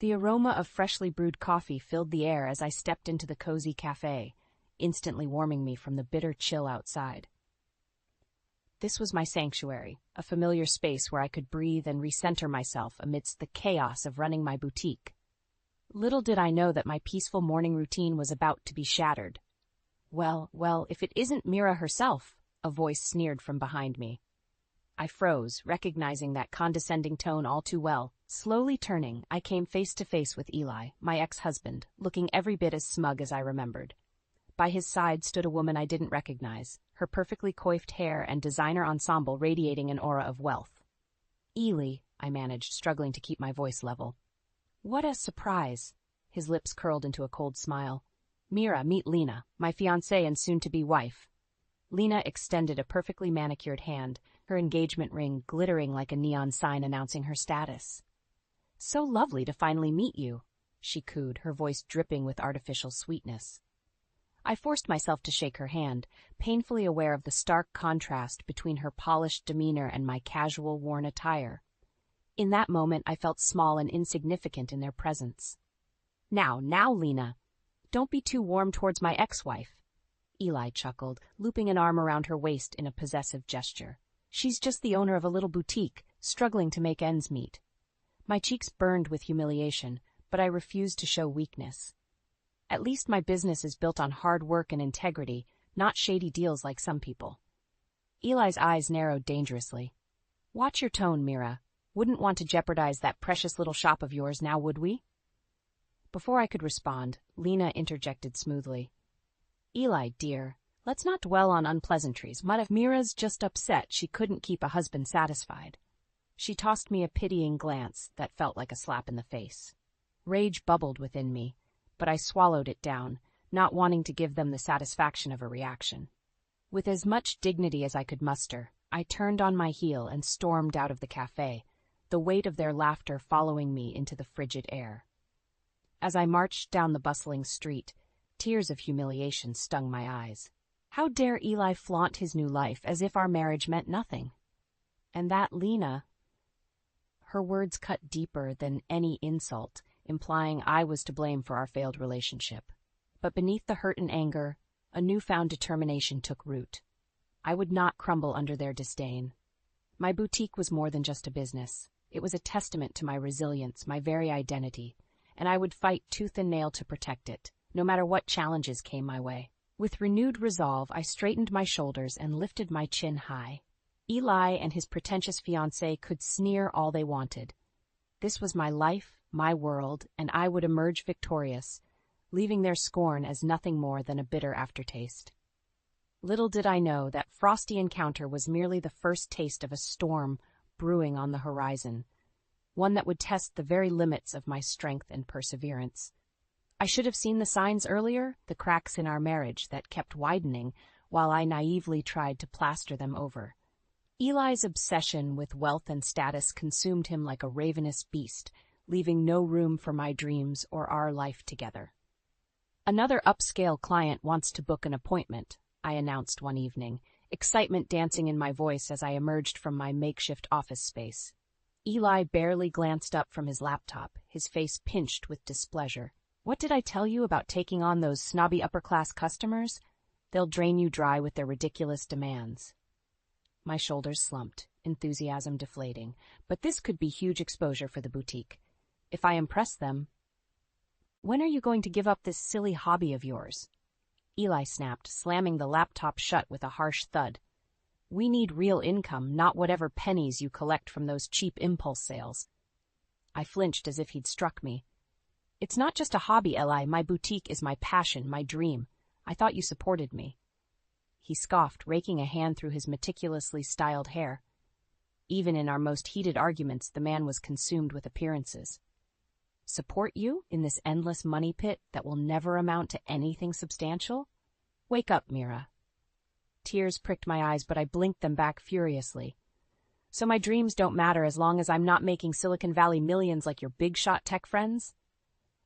The aroma of freshly brewed coffee filled the air as I stepped into the cozy cafe, instantly warming me from the bitter chill outside. This was my sanctuary, a familiar space where I could breathe and recenter myself amidst the chaos of running my boutique. Little did I know that my peaceful morning routine was about to be shattered. Well, if it isn't Mira herself, a voice sneered from behind me. I froze, recognizing that condescending tone all too well. Slowly turning, I came face to face with Eli, my ex-husband, looking every bit as smug as I remembered. By his side stood a woman I didn't recognize, her perfectly coiffed hair and designer ensemble radiating an aura of wealth. "Eli," I managed, struggling to keep my voice level. "What a surprise." His lips curled into a cold smile. "Mira, meet Lena, my fiancée and soon-to-be wife." Lena extended a perfectly manicured hand, her engagement ring glittering like a neon sign announcing her status. "So lovely to finally meet you," she cooed, her voice dripping with artificial sweetness. I forced myself to shake her hand, painfully aware of the stark contrast between her polished demeanor and my casual, worn attire. In that moment, I felt small and insignificant in their presence. Now, Lena, don't be too warm towards my ex-wife." Eli chuckled, looping an arm around her waist in a possessive gesture. "She's just the owner of a little boutique, struggling to make ends meet." My cheeks burned with humiliation, but I refused to show weakness. At least my business is built on hard work and integrity, not shady deals like some people. Eli's eyes narrowed dangerously. "Watch your tone, Mira. Wouldn't want to jeopardize that precious little shop of yours now, would we?" Before I could respond, Lena interjected smoothly. "Eli, dear, let's not dwell on unpleasantries. What if Mira's just upset she couldn't keep a husband satisfied?" She tossed me a pitying glance that felt like a slap in the face. Rage bubbled within me, but I swallowed it down, not wanting to give them the satisfaction of a reaction. With as much dignity as I could muster, I turned on my heel and stormed out of the cafe, the weight of their laughter following me into the frigid air. As I marched down the bustling street, tears of humiliation stung my eyes. How dare Eli flaunt his new life as if our marriage meant nothing? And that Lena... Her words cut deeper than any insult, implying I was to blame for our failed relationship. But beneath the hurt and anger, a newfound determination took root. I would not crumble under their disdain. My boutique was more than just a business. It was a testament to my resilience, my very identity, and I would fight tooth and nail to protect it, no matter what challenges came my way. With renewed resolve, I straightened my shoulders and lifted my chin high. Eli and his pretentious fiancée could sneer all they wanted. This was my life, my world, and I would emerge victorious, leaving their scorn as nothing more than a bitter aftertaste. Little did I know that frosty encounter was merely the first taste of a storm brewing on the horizon, one that would test the very limits of my strength and perseverance. I should have seen the signs earlier, the cracks in our marriage that kept widening while I naively tried to plaster them over. Eli's obsession with wealth and status consumed him like a ravenous beast, leaving no room for my dreams or our life together. "Another upscale client wants to book an appointment," I announced one evening, excitement dancing in my voice as I emerged from my makeshift office space. Eli barely glanced up from his laptop, his face pinched with displeasure. "What did I tell you about taking on those snobby upper-class customers? They'll drain you dry with their ridiculous demands." My shoulders slumped, enthusiasm deflating, but this could be huge exposure for the boutique. If I impressed them... "When are you going to give up this silly hobby of yours?" Eli snapped, slamming the laptop shut with a harsh thud. "We need real income, not whatever pennies you collect from those cheap impulse sales." I flinched as if he'd struck me. "It's not just a hobby, Eli. My boutique is my passion, my dream. I thought you supported me." He scoffed, raking a hand through his meticulously styled hair. Even in our most heated arguments, the man was consumed with appearances. "Support you in this endless money pit that will never amount to anything substantial? Wake up, Mira." Tears pricked my eyes, but I blinked them back furiously. "So my dreams don't matter as long as I'm not making Silicon Valley millions like your big-shot tech friends?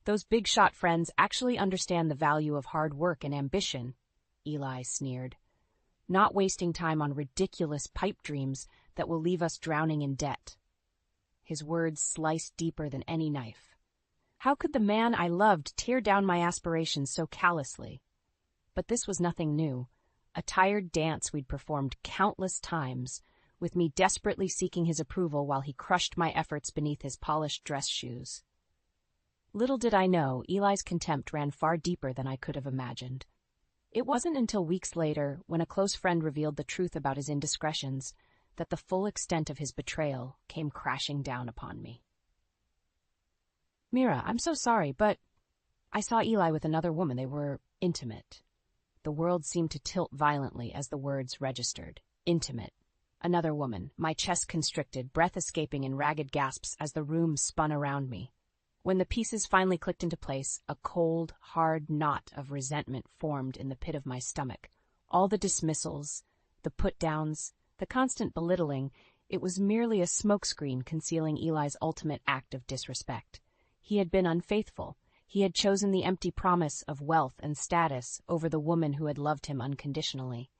Those big-shot friends actually understand the value of hard work and ambition," Eli sneered. "Not wasting time on ridiculous pipe dreams that will leave us drowning in debt." His words sliced deeper than any knife. How could the man I loved tear down my aspirations so callously? But this was nothing new, a tired dance we'd performed countless times, with me desperately seeking his approval while he crushed my efforts beneath his polished dress shoes. Little did I know, Eli's contempt ran far deeper than I could have imagined. It wasn't until weeks later, when a close friend revealed the truth about his indiscretions, that the full extent of his betrayal came crashing down upon me. "Mira, I'm so sorry, but I saw Eli with another woman. They were intimate." The world seemed to tilt violently as the words registered. Intimate. Another woman, my chest constricted, breath escaping in ragged gasps as the room spun around me. When the pieces finally clicked into place, a cold, hard knot of resentment formed in the pit of my stomach. All the dismissals, the put-downs, the constant belittling, it was merely a smokescreen concealing Eli's ultimate act of disrespect. He had been unfaithful. He had chosen the empty promise of wealth and status over the woman who had loved him unconditionally.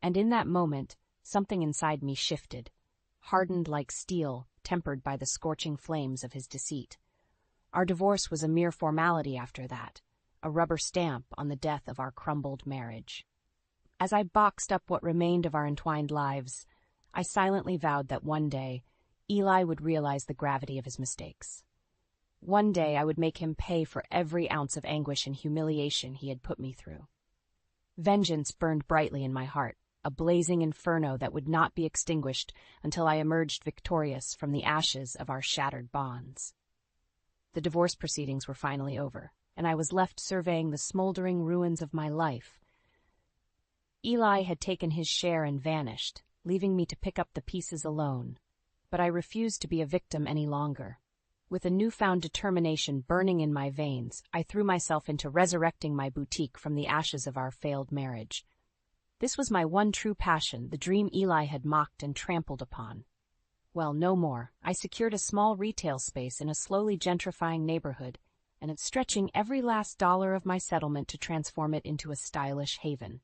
And in that moment, something inside me shifted, hardened like steel, tempered by the scorching flames of his deceit. Our divorce was a mere formality after that, a rubber stamp on the death of our crumbled marriage. As I boxed up what remained of our entwined lives, I silently vowed that one day, Eli would realize the gravity of his mistakes. One day I would make him pay for every ounce of anguish and humiliation he had put me through. Vengeance burned brightly in my heart, a blazing inferno that would not be extinguished until I emerged victorious from the ashes of our shattered bonds. The divorce proceedings were finally over, and I was left surveying the smoldering ruins of my life. Eli had taken his share and vanished, leaving me to pick up the pieces alone. But I refused to be a victim any longer. With a newfound determination burning in my veins, I threw myself into resurrecting my boutique from the ashes of our failed marriage. This was my one true passion, the dream Eli had mocked and trampled upon. Well, no more. I secured a small retail space in a slowly gentrifying neighborhood, and am stretching every last dollar of my settlement to transform it into a stylish haven.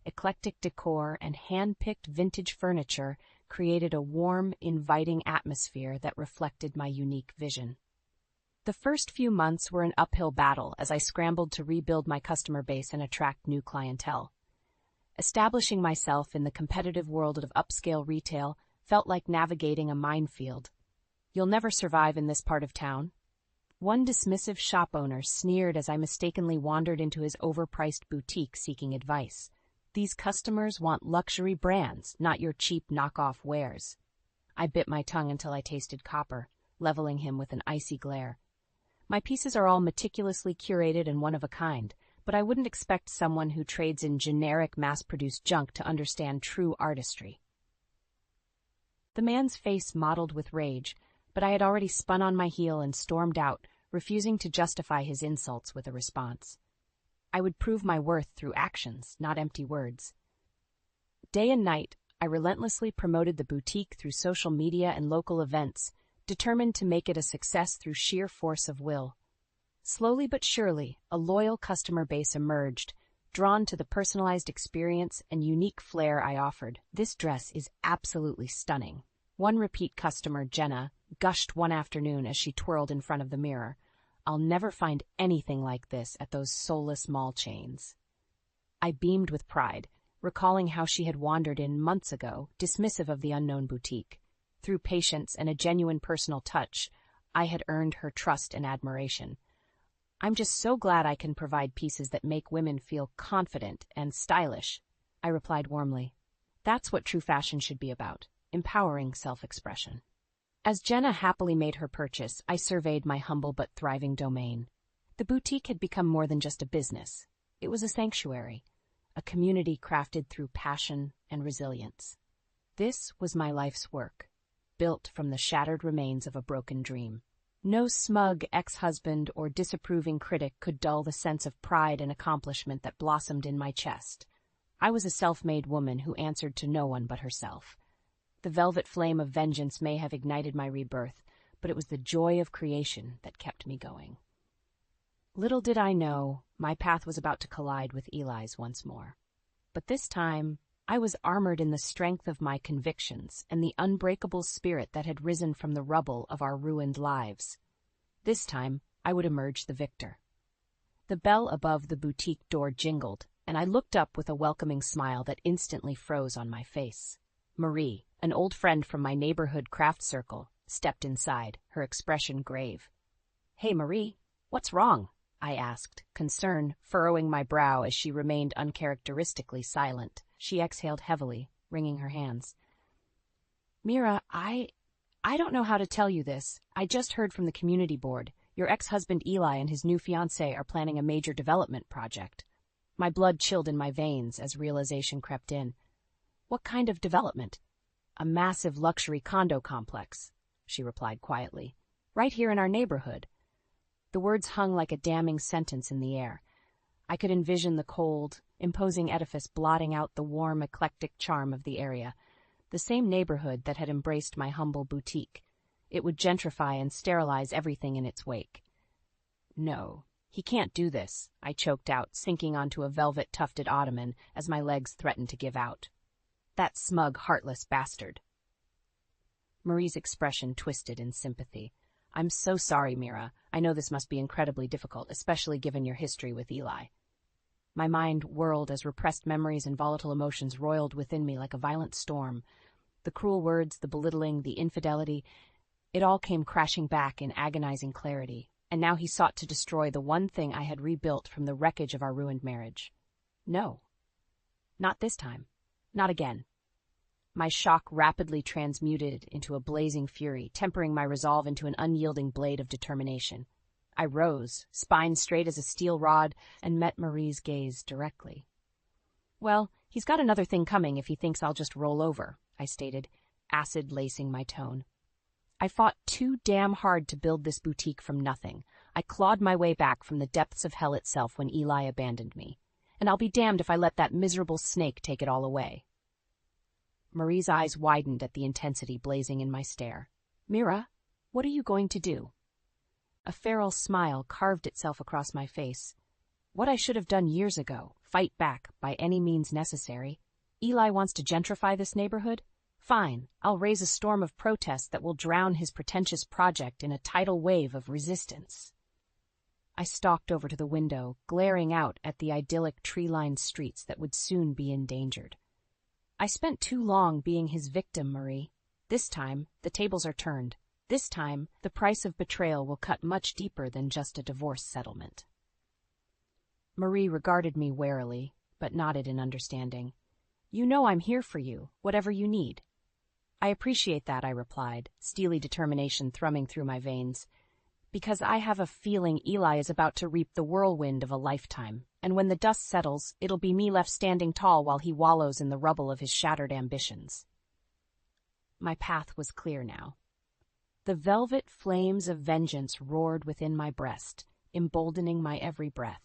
Eclectic decor and hand-picked vintage furniture created a warm, inviting atmosphere that reflected my unique vision. The first few months were an uphill battle as I scrambled to rebuild my customer base and attract new clientele. Establishing myself in the competitive world of upscale retail felt like navigating a minefield. "You'll never survive in this part of town." One dismissive shop owner sneered as I mistakenly wandered into his overpriced boutique seeking advice. "These customers want luxury brands, not your cheap knockoff wares." I bit my tongue until I tasted copper, leveling him with an icy glare. "My pieces are all meticulously curated and one of a kind, but I wouldn't expect someone who trades in generic mass-produced junk to understand true artistry." The man's face mottled with rage, but I had already spun on my heel and stormed out, refusing to justify his insults with a response. I would prove my worth through actions, not empty words. Day and night, I relentlessly promoted the boutique through social media and local events, determined to make it a success through sheer force of will. Slowly but surely, a loyal customer base emerged, drawn to the personalized experience and unique flair I offered. "This dress is absolutely stunning," one repeat customer, Jenna, gushed one afternoon as she twirled in front of the mirror. "I'll never find anything like this at those soulless mall chains." I beamed with pride, recalling how she had wandered in months ago, dismissive of the unknown boutique. Through patience and a genuine personal touch, I had earned her trust and admiration. "I'm just so glad I can provide pieces that make women feel confident and stylish," I replied warmly. "That's what true fashion should be about, empowering self-expression." As Jenna happily made her purchase, I surveyed my humble but thriving domain. The boutique had become more than just a business. It was a sanctuary, a community crafted through passion and resilience. This was my life's work, built from the shattered remains of a broken dream. No smug ex-husband or disapproving critic could dull the sense of pride and accomplishment that blossomed in my chest. I was a self-made woman who answered to no one but herself. The velvet flame of vengeance may have ignited my rebirth, but it was the joy of creation that kept me going. Little did I know, my path was about to collide with Eli's once more. But this time, I was armored in the strength of my convictions and the unbreakable spirit that had risen from the rubble of our ruined lives. This time, I would emerge the victor. The bell above the boutique door jingled, and I looked up with a welcoming smile that instantly froze on my face. Marie, an old friend from my neighborhood craft circle, stepped inside, her expression grave. "Hey, Marie, what's wrong?" I asked, concern furrowing my brow as she remained uncharacteristically silent. She exhaled heavily, wringing her hands. "Mira, I don't know how to tell you this. I just heard from the community board. Your ex-husband Eli and his new fiancée are planning a major development project." My blood chilled in my veins as realization crept in. "What kind of development?" "A massive luxury condo complex," she replied quietly. "Right here in our neighborhood." The words hung like a damning sentence in the air. I could envision the cold, imposing edifice blotting out the warm, eclectic charm of the area. The same neighborhood that had embraced my humble boutique. It would gentrify and sterilize everything in its wake. "No, he can't do this," I choked out, sinking onto a velvet-tufted ottoman as my legs threatened to give out. "That smug, heartless bastard." Marie's expression twisted in sympathy. "I'm so sorry, Mira. I know this must be incredibly difficult, especially given your history with Eli." My mind whirled as repressed memories and volatile emotions roiled within me like a violent storm. The cruel words, the belittling, the infidelity, it all came crashing back in agonizing clarity, and now he sought to destroy the one thing I had rebuilt from the wreckage of our ruined marriage. No. Not this time. Not again. My shock rapidly transmuted into a blazing fury, tempering my resolve into an unyielding blade of determination. I rose, spine straight as a steel rod, and met Marie's gaze directly. "Well, he's got another thing coming if he thinks I'll just roll over," I stated, acid lacing my tone. "I fought too damn hard to build this boutique from nothing. I clawed my way back from the depths of hell itself when Eli abandoned me. And I'll be damned if I let that miserable snake take it all away." Marie's eyes widened at the intensity blazing in my stare. "Mira, what are you going to do?" A feral smile carved itself across my face. What I should have done years ago, fight back by any means necessary. Eli wants to gentrify this neighborhood? Fine, I'll raise a storm of protest that will drown his pretentious project in a tidal wave of resistance. I stalked over to the window, glaring out at the idyllic tree-lined streets that would soon be endangered. "I spent too long being his victim, Marie. This time, the tables are turned. This time, the price of betrayal will cut much deeper than just a divorce settlement." Marie regarded me warily, but nodded in understanding. "You know I'm here for you, whatever you need." "I appreciate that," I replied, steely determination thrumming through my veins. "Because I have a feeling Eli is about to reap the whirlwind of a lifetime, and when the dust settles, it'll be me left standing tall while he wallows in the rubble of his shattered ambitions." My path was clear now. The velvet flames of vengeance roared within my breast, emboldening my every breath.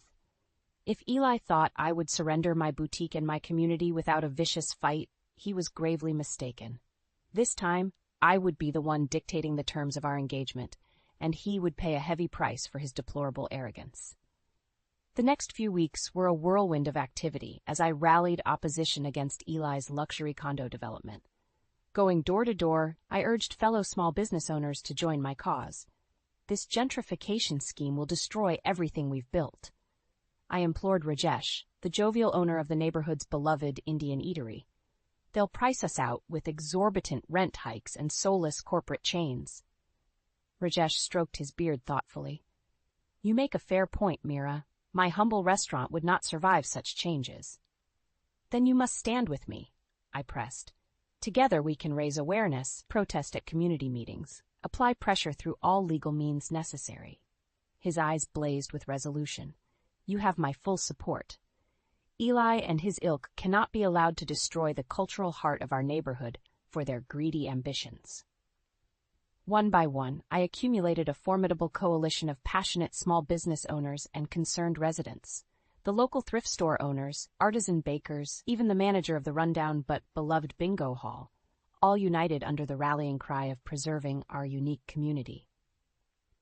If Eli thought I would surrender my boutique and my community without a vicious fight, he was gravely mistaken. This time, I would be the one dictating the terms of our engagement, and he would pay a heavy price for his deplorable arrogance. The next few weeks were a whirlwind of activity as I rallied opposition against Eli's luxury condo development. Going door to door, I urged fellow small business owners to join my cause. This gentrification scheme will destroy everything we've built. I implored Rajesh, the jovial owner of the neighborhood's beloved Indian eatery. They'll price us out with exorbitant rent hikes and soulless corporate chains. Rajesh stroked his beard thoughtfully. "You make a fair point, Mira. My humble restaurant would not survive such changes." "Then you must stand with me," I pressed. "Together we can raise awareness, protest at community meetings, apply pressure through all legal means necessary." His eyes blazed with resolution. "You have my full support. Eli and his ilk cannot be allowed to destroy the cultural heart of our neighborhood for their greedy ambitions." One by one, I accumulated a formidable coalition of passionate small business owners and concerned residents. The local thrift store owners, artisan bakers, even the manager of the rundown but beloved bingo hall, all united under the rallying cry of preserving our unique community.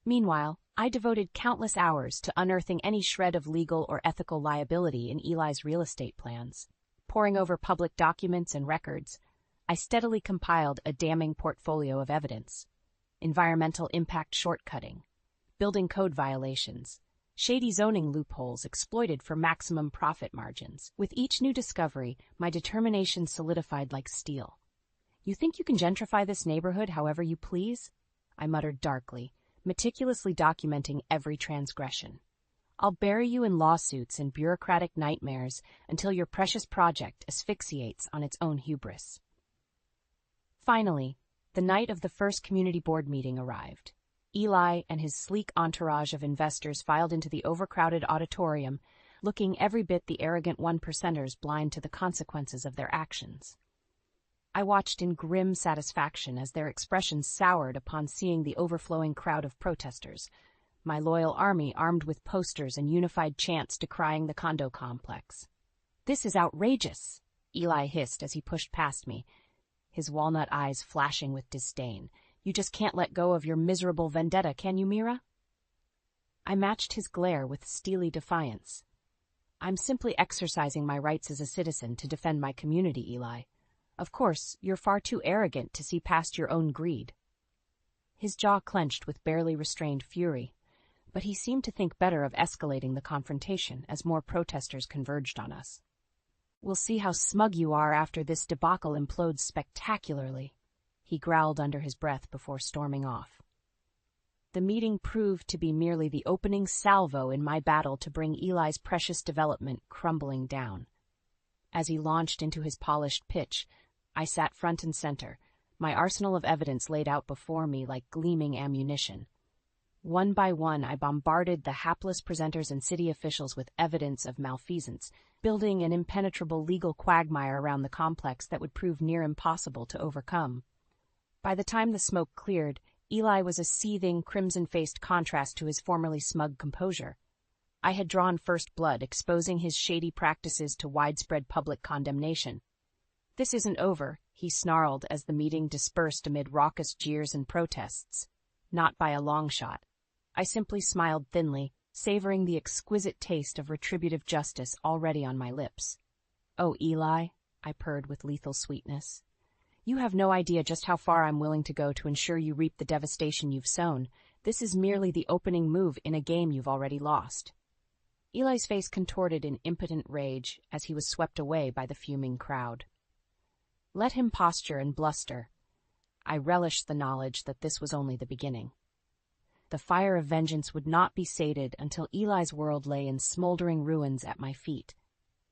Meanwhile, I devoted countless hours to unearthing any shred of legal or ethical liability in Eli's real estate plans. Poring over public documents and records, I steadily compiled a damning portfolio of evidence. Environmental impact shortcutting, building code violations, shady zoning loopholes exploited for maximum profit margins. With each new discovery, my determination solidified like steel. You think you can gentrify this neighborhood however you please? I muttered darkly, meticulously documenting every transgression. I'll bury you in lawsuits and bureaucratic nightmares until your precious project asphyxiates on its own hubris. Finally, the night of the first community board meeting arrived. Eli and his sleek entourage of investors filed into the overcrowded auditorium, looking every bit the arrogant one-percenters blind to the consequences of their actions. I watched in grim satisfaction as their expressions soured upon seeing the overflowing crowd of protesters, my loyal army armed with posters and unified chants decrying the condo complex. "This is outrageous," Eli hissed as he pushed past me, his walnut eyes flashing with disdain. "You just can't let go of your miserable vendetta, can you, Mira?" I matched his glare with steely defiance. "I'm simply exercising my rights as a citizen to defend my community, Eli. Of course, you're far too arrogant to see past your own greed." His jaw clenched with barely restrained fury, but he seemed to think better of escalating the confrontation as more protesters converged on us. "We'll see how smug you are after this debacle implodes spectacularly," he growled under his breath before storming off. The meeting proved to be merely the opening salvo in my battle to bring Eli's precious development crumbling down. As he launched into his polished pitch, I sat front and center, my arsenal of evidence laid out before me like gleaming ammunition. One by one, I bombarded the hapless presenters and city officials with evidence of malfeasance, building an impenetrable legal quagmire around the complex that would prove near impossible to overcome. By the time the smoke cleared, Eli was a seething, crimson-faced contrast to his formerly smug composure. I had drawn first blood, exposing his shady practices to widespread public condemnation. "This isn't over," he snarled as the meeting dispersed amid raucous jeers and protests. "Not by a long shot." I simply smiled thinly, savoring the exquisite taste of retributive justice already on my lips. "Oh, Eli," I purred with lethal sweetness. "You have no idea just how far I'm willing to go to ensure you reap the devastation you've sown. This is merely the opening move in a game you've already lost." Eli's face contorted in impotent rage as he was swept away by the fuming crowd. Let him posture and bluster. I relished the knowledge that this was only the beginning. The fire of vengeance would not be sated until Eli's world lay in smoldering ruins at my feet.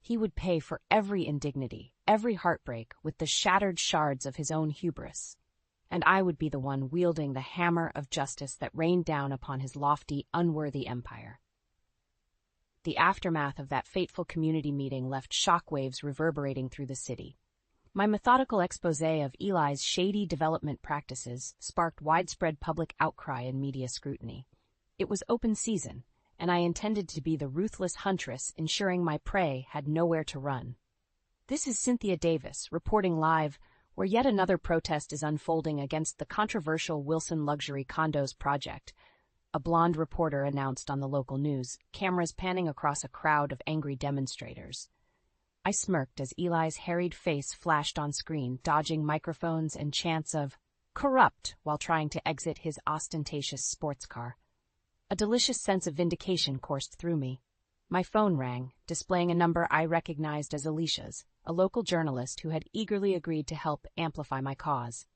He would pay for every indignity, every heartbreak, with the shattered shards of his own hubris. And I would be the one wielding the hammer of justice that rained down upon his lofty, unworthy empire. The aftermath of that fateful community meeting left shockwaves reverberating through the city. My methodical exposé of Eli's shady development practices sparked widespread public outcry and media scrutiny. It was open season, and I intended to be the ruthless huntress ensuring my prey had nowhere to run. This is Cynthia Davis, reporting live, where yet another protest is unfolding against the controversial Wilson Luxury Condos project, a blonde reporter announced on the local news, cameras panning across a crowd of angry demonstrators. I smirked as Eli's harried face flashed on screen, dodging microphones and chants of "corrupt" while trying to exit his ostentatious sports car. A delicious sense of vindication coursed through me. My phone rang, displaying a number I recognized as Alicia's, a local journalist who had eagerly agreed to help amplify my cause.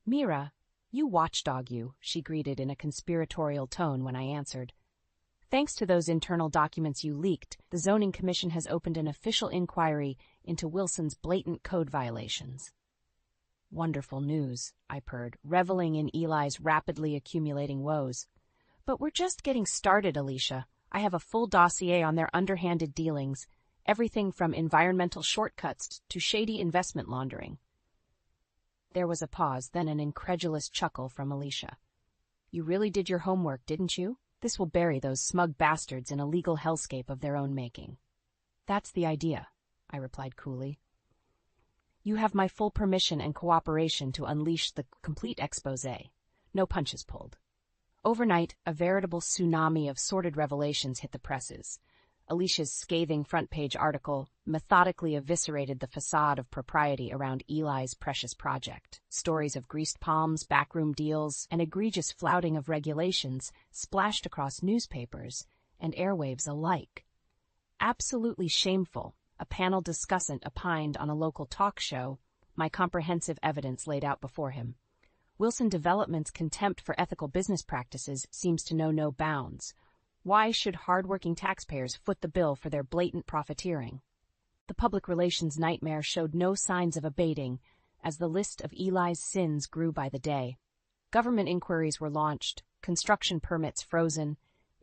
"Mira, you watchdog you," she greeted in a conspiratorial tone when I answered. "Thanks to those internal documents you leaked, the Zoning Commission has opened an official inquiry into Wilson's blatant code violations." "Wonderful news," I purred, reveling in Eli's rapidly accumulating woes. "But we're just getting started, Alicia. I have a full dossier on their underhanded dealings, everything from environmental shortcuts to shady investment laundering." There was a pause, then an incredulous chuckle from Alicia. "You really did your homework, didn't you? This will bury those smug bastards in a legal hellscape of their own making." "That's the idea," I replied coolly. "You have my full permission and cooperation to unleash the complete exposé. No punches pulled." Overnight, a veritable tsunami of sordid revelations hit the presses. Alicia's scathing front-page article methodically eviscerated the facade of propriety around Eli's precious project. Stories of greased palms, backroom deals, and egregious flouting of regulations splashed across newspapers and airwaves alike. Absolutely shameful, a panel discussant opined on a local talk show, my comprehensive evidence laid out before him. Wilson Development's contempt for ethical business practices seems to know no bounds. Why should hard-working taxpayers foot the bill for their blatant profiteering? The public relations nightmare showed no signs of abating as the list of Eli's sins grew by the day. Government inquiries were launched, construction permits frozen,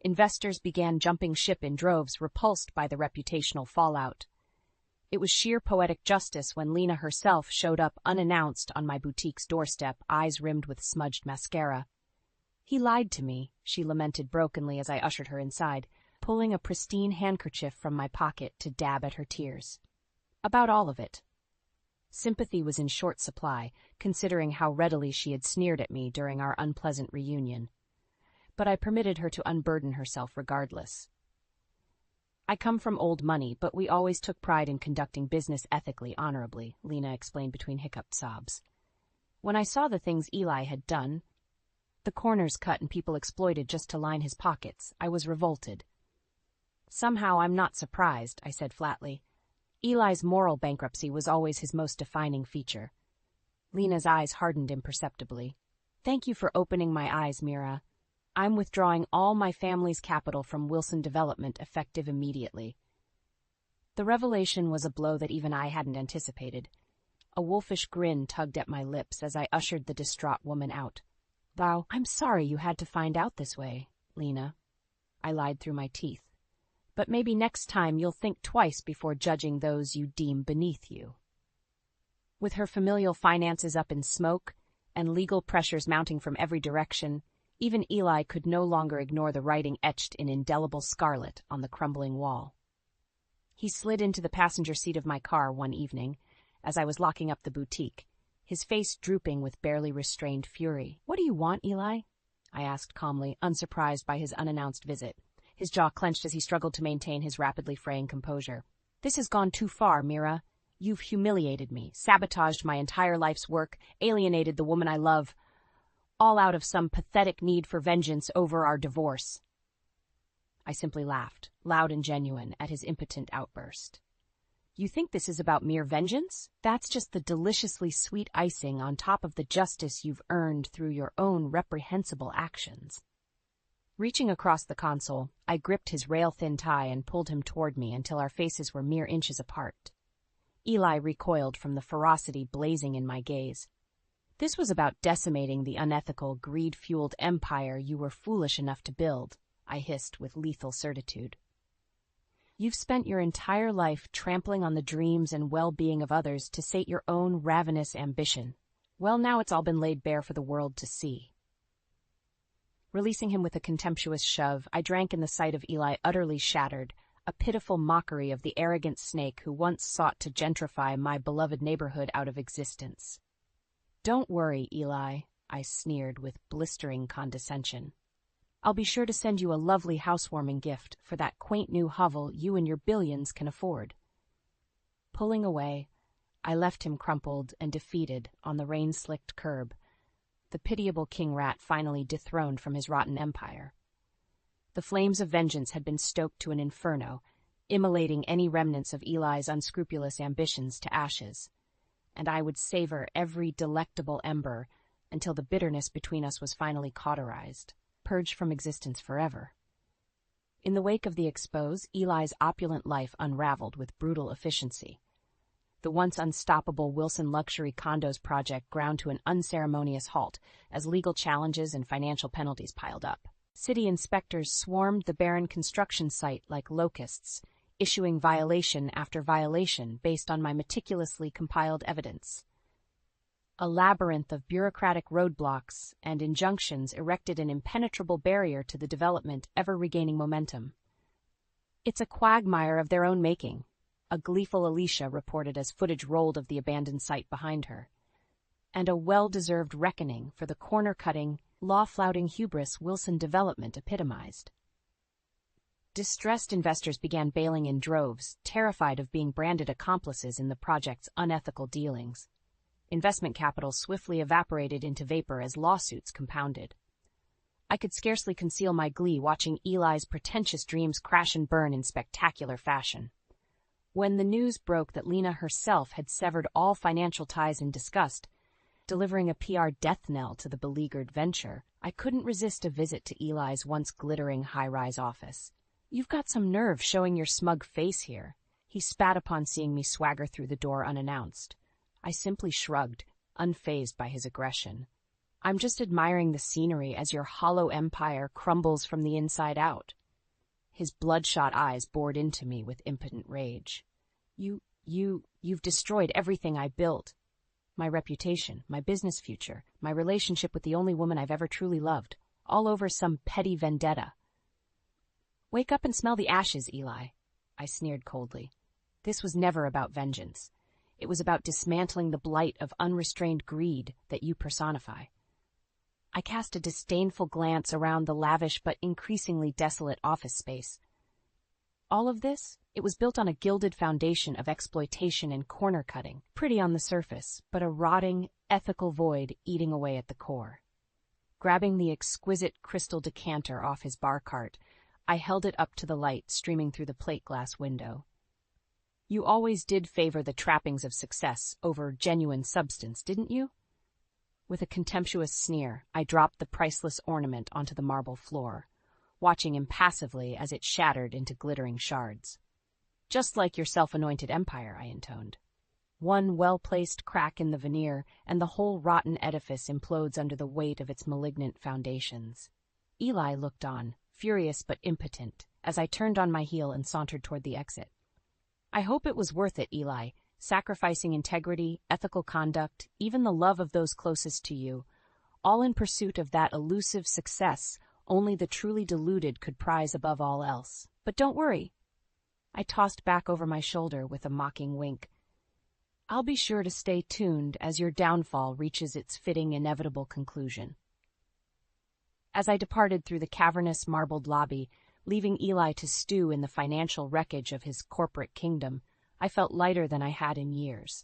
investors began jumping ship in droves, repulsed by the reputational fallout. It was sheer poetic justice when Lena herself showed up unannounced on my boutique's doorstep, eyes rimmed with smudged mascara. "He lied to me," she lamented brokenly as I ushered her inside, pulling a pristine handkerchief from my pocket to dab at her tears. About all of it. Sympathy was in short supply, considering how readily she had sneered at me during our unpleasant reunion. But I permitted her to unburden herself regardless. "I come from old money, but we always took pride in conducting business ethically, honorably," Lena explained between hiccuped sobs. "When I saw the things Eli had done, the corners cut and people exploited just to line his pockets, I was revolted." "Somehow I'm not surprised," I said flatly. "Eli's moral bankruptcy was always his most defining feature." Lena's eyes hardened imperceptibly. "Thank you for opening my eyes, Mira. I'm withdrawing all my family's capital from Wilson Development effective immediately." The revelation was a blow that even I hadn't anticipated. A wolfish grin tugged at my lips as I ushered the distraught woman out. "Thou, I'm sorry you had to find out this way, Lena." I lied through my teeth. "But maybe next time you'll think twice before judging those you deem beneath you." With her familial finances up in smoke and legal pressures mounting from every direction, even Eli could no longer ignore the writing etched in indelible scarlet on the crumbling wall. He slid into the passenger seat of my car one evening, as I was locking up the boutique, his face drooping with barely restrained fury. "What do you want, Eli?" I asked calmly, unsurprised by his unannounced visit. His jaw clenched as he struggled to maintain his rapidly fraying composure. "This has gone too far, Mira. You've humiliated me, sabotaged my entire life's work, alienated the woman I love, all out of some pathetic need for vengeance over our divorce." I simply laughed, loud and genuine, at his impotent outburst. "You think this is about mere vengeance? That's just the deliciously sweet icing on top of the justice you've earned through your own reprehensible actions." Reaching across the console, I gripped his rail-thin tie and pulled him toward me until our faces were mere inches apart. Eli recoiled from the ferocity blazing in my gaze. "This was about decimating the unethical, greed-fueled empire you were foolish enough to build," I hissed with lethal certitude. "You've spent your entire life trampling on the dreams and well-being of others to sate your own ravenous ambition. Well, now it's all been laid bare for the world to see." Releasing him with a contemptuous shove, I drank in the sight of Eli utterly shattered, a pitiful mockery of the arrogant snake who once sought to gentrify my beloved neighborhood out of existence. "Don't worry, Eli," I sneered with blistering condescension. "I'll be sure to send you a lovely housewarming gift for that quaint new hovel you and your billions can afford." Pulling away, I left him crumpled and defeated on the rain-slicked curb, the pitiable king rat finally dethroned from his rotten empire. The flames of vengeance had been stoked to an inferno, immolating any remnants of Eli's unscrupulous ambitions to ashes, and I would savor every delectable ember until the bitterness between us was finally cauterized, purged from existence forever. In the wake of the expose, Eli's opulent life unraveled with brutal efficiency. The once unstoppable Wilson Luxury Condos project ground to an unceremonious halt as legal challenges and financial penalties piled up. City inspectors swarmed the barren construction site like locusts, issuing violation after violation based on my meticulously compiled evidence. A labyrinth of bureaucratic roadblocks and injunctions erected an impenetrable barrier to the development ever regaining momentum. "It's a quagmire of their own making," a gleeful Alicia reported as footage rolled of the abandoned site behind her, "and a well-deserved reckoning for the corner-cutting, law-flouting hubris Wilson Development epitomized." Distressed investors began bailing in droves, terrified of being branded accomplices in the project's unethical dealings. Investment capital swiftly evaporated into vapor as lawsuits compounded. I could scarcely conceal my glee watching Eli's pretentious dreams crash and burn in spectacular fashion. When the news broke that Lena herself had severed all financial ties in disgust, delivering a PR death knell to the beleaguered venture, I couldn't resist a visit to Eli's once glittering high-rise office. "You've got some nerve showing your smug face here," he spat upon seeing me swagger through the door unannounced. I simply shrugged, unfazed by his aggression. "I'm just admiring the scenery as your hollow empire crumbles from the inside out." His bloodshot eyes bored into me with impotent rage. You've destroyed everything I built. My reputation, my business future, my relationship with the only woman I've ever truly loved, all over some petty vendetta." "Wake up and smell the ashes, Eli," I sneered coldly. This was never about vengeance. It was about dismantling the blight of unrestrained greed that you personify. I cast a disdainful glance around the lavish but increasingly desolate office space. All of this, it was built on a gilded foundation of exploitation and corner-cutting, pretty on the surface, but a rotting, ethical void eating away at the core. Grabbing the exquisite crystal decanter off his bar cart, I held it up to the light streaming through the plate glass window. "You always did favor the trappings of success over genuine substance, didn't you?" With a contemptuous sneer, I dropped the priceless ornament onto the marble floor, watching impassively as it shattered into glittering shards. "Just like your self-anointed empire," I intoned. "One well-placed crack in the veneer, and the whole rotten edifice implodes under the weight of its malignant foundations." Eli looked on, furious but impotent, as I turned on my heel and sauntered toward the exit. "I hope it was worth it, Eli, sacrificing integrity, ethical conduct, even the love of those closest to you, all in pursuit of that elusive success only the truly deluded could prize above all else. But don't worry." I tossed back over my shoulder with a mocking wink. "I'll be sure to stay tuned as your downfall reaches its fitting, inevitable conclusion." As I departed through the cavernous marbled lobby, leaving Eli to stew in the financial wreckage of his corporate kingdom, I felt lighter than I had in years.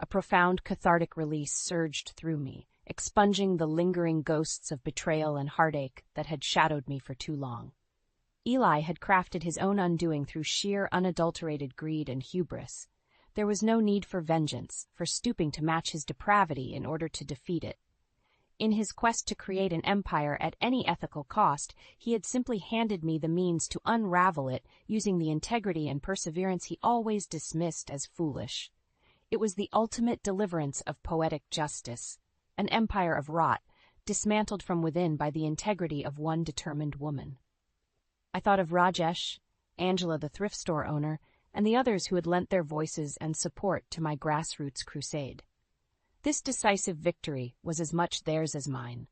A profound cathartic release surged through me, expunging the lingering ghosts of betrayal and heartache that had shadowed me for too long. Eli had crafted his own undoing through sheer unadulterated greed and hubris. There was no need for vengeance, for stooping to match his depravity in order to defeat it. In his quest to create an empire at any ethical cost, he had simply handed me the means to unravel it using the integrity and perseverance he always dismissed as foolish. It was the ultimate deliverance of poetic justice, an empire of rot, dismantled from within by the integrity of one determined woman. I thought of Rajesh, Angela the thrift store owner, and the others who had lent their voices and support to my grassroots crusade. This decisive victory was as much theirs as mine,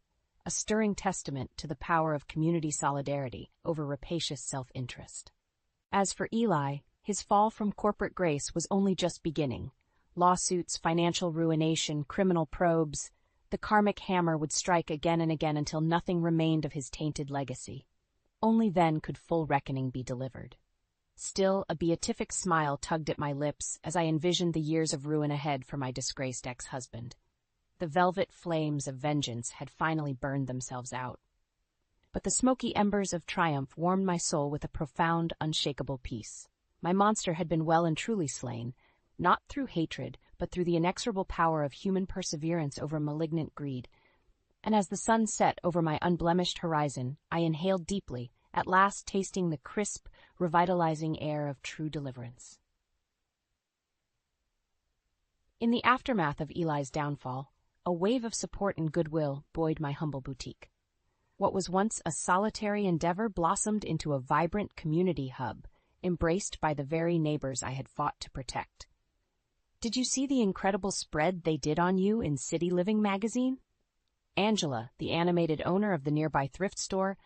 a stirring testament to the power of community solidarity over rapacious self-interest. As for Eli, his fall from corporate grace was only just beginning. Lawsuits, financial ruination, criminal probes, the karmic hammer would strike again and again until nothing remained of his tainted legacy. Only then could full reckoning be delivered. Still, a beatific smile tugged at my lips as I envisioned the years of ruin ahead for my disgraced ex-husband. The velvet flames of vengeance had finally burned themselves out. But the smoky embers of triumph warmed my soul with a profound, unshakable peace. My monster had been well and truly slain, not through hatred, but through the inexorable power of human perseverance over malignant greed. And as the sun set over my unblemished horizon, I inhaled deeply, at last tasting the crisp, revitalizing air of true deliverance. In the aftermath of Eli's downfall, a wave of support and goodwill buoyed my humble boutique. What was once a solitary endeavor blossomed into a vibrant community hub, embraced by the very neighbors I had fought to protect. Did you see the incredible spread they did on you in City Living magazine? Angela, the animated owner of the nearby thrift store,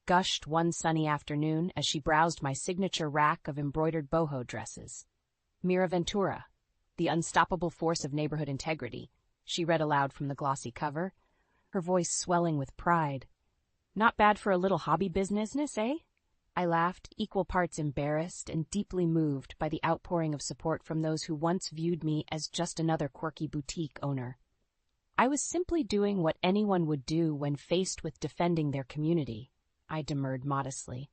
gushed one sunny afternoon as she browsed my signature rack of embroidered boho dresses. Mira Ventura, the unstoppable force of neighborhood integrity, she read aloud from the glossy cover, her voice swelling with pride. Not bad for a little hobby business, eh? I laughed, equal parts embarrassed and deeply moved by the outpouring of support from those who once viewed me as just another quirky boutique owner. I was simply doing what anyone would do when faced with defending their community, I demurred modestly.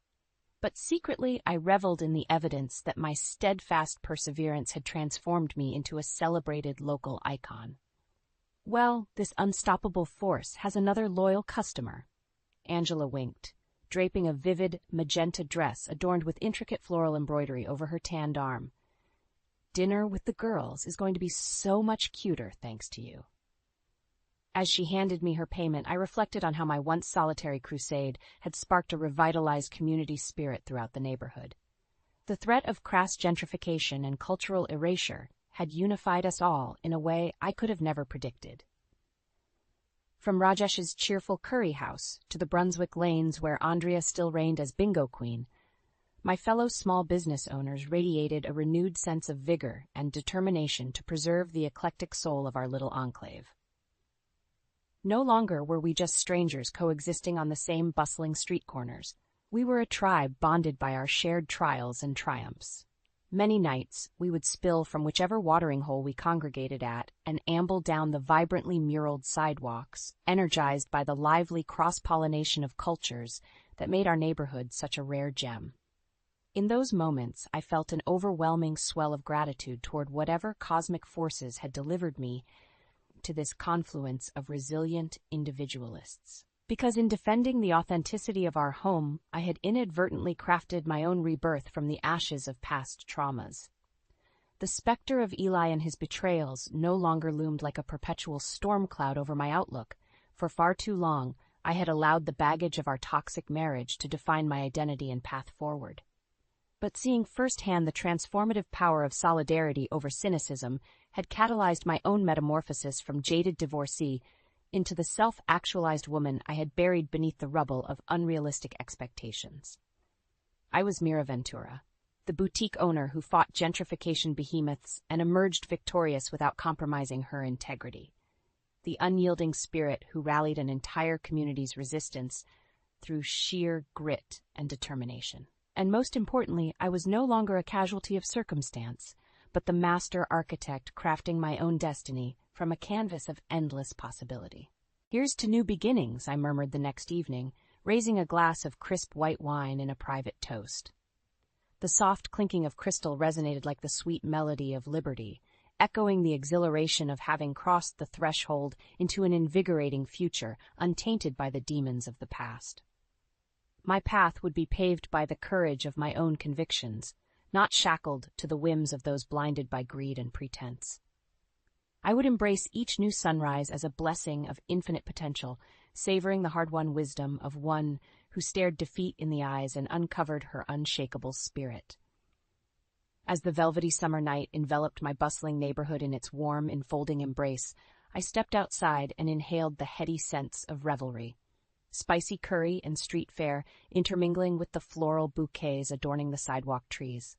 But secretly I reveled in the evidence that my steadfast perseverance had transformed me into a celebrated local icon. Well, this unstoppable force has another loyal customer. Angela winked, draping a vivid magenta dress adorned with intricate floral embroidery over her tanned arm. Dinner with the girls is going to be so much cuter thanks to you. As she handed me her payment, I reflected on how my once solitary crusade had sparked a revitalized community spirit throughout the neighborhood. The threat of crass gentrification and cultural erasure had unified us all in a way I could have never predicted. From Rajesh's cheerful curry house to the Brunswick lanes where Andrea still reigned as bingo queen, my fellow small business owners radiated a renewed sense of vigor and determination to preserve the eclectic soul of our little enclave. No longer were we just strangers coexisting on the same bustling street corners. We were a tribe bonded by our shared trials and triumphs. Many nights, we would spill from whichever watering hole we congregated at and amble down the vibrantly muraled sidewalks, energized by the lively cross-pollination of cultures that made our neighborhood such a rare gem. In those moments, I felt an overwhelming swell of gratitude toward whatever cosmic forces had delivered me to this confluence of resilient individualists. Because in defending the authenticity of our home, I had inadvertently crafted my own rebirth from the ashes of past traumas. The specter of Eli and his betrayals no longer loomed like a perpetual storm cloud over my outlook. For far too long, I had allowed the baggage of our toxic marriage to define my identity and path forward. But seeing firsthand the transformative power of solidarity over cynicism had catalyzed my own metamorphosis from jaded divorcee into the self-actualized woman I had buried beneath the rubble of unrealistic expectations. I was Mira Ventura, the boutique owner who fought gentrification behemoths and emerged victorious without compromising her integrity. The unyielding spirit who rallied an entire community's resistance through sheer grit and determination. And most importantly, I was no longer a casualty of circumstance, but the master architect crafting my own destiny from a canvas of endless possibility. Here's to new beginnings, I murmured the next evening, raising a glass of crisp white wine in a private toast. The soft clinking of crystal resonated like the sweet melody of liberty, echoing the exhilaration of having crossed the threshold into an invigorating future, untainted by the demons of the past. My path would be paved by the courage of my own convictions, not shackled to the whims of those blinded by greed and pretense. I would embrace each new sunrise as a blessing of infinite potential, savoring the hard-won wisdom of one who stared defeat in the eyes and uncovered her unshakable spirit. As the velvety summer night enveloped my bustling neighborhood in its warm, enfolding embrace, I stepped outside and inhaled the heady scents of revelry. Spicy curry and street fare intermingling with the floral bouquets adorning the sidewalk trees.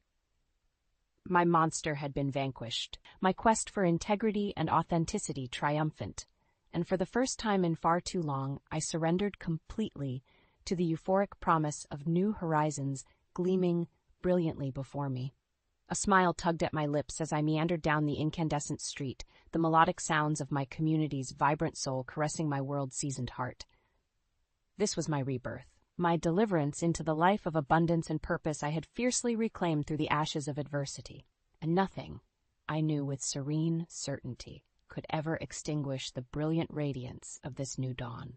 My monster had been vanquished, my quest for integrity and authenticity triumphant, and for the first time in far too long, I surrendered completely to the euphoric promise of new horizons gleaming brilliantly before me. A smile tugged at my lips as I meandered down the incandescent street, the melodic sounds of my community's vibrant soul caressing my world-seasoned heart. This was my rebirth, my deliverance into the life of abundance and purpose I had fiercely reclaimed through the ashes of adversity. And nothing, I knew with serene certainty, could ever extinguish the brilliant radiance of this new dawn.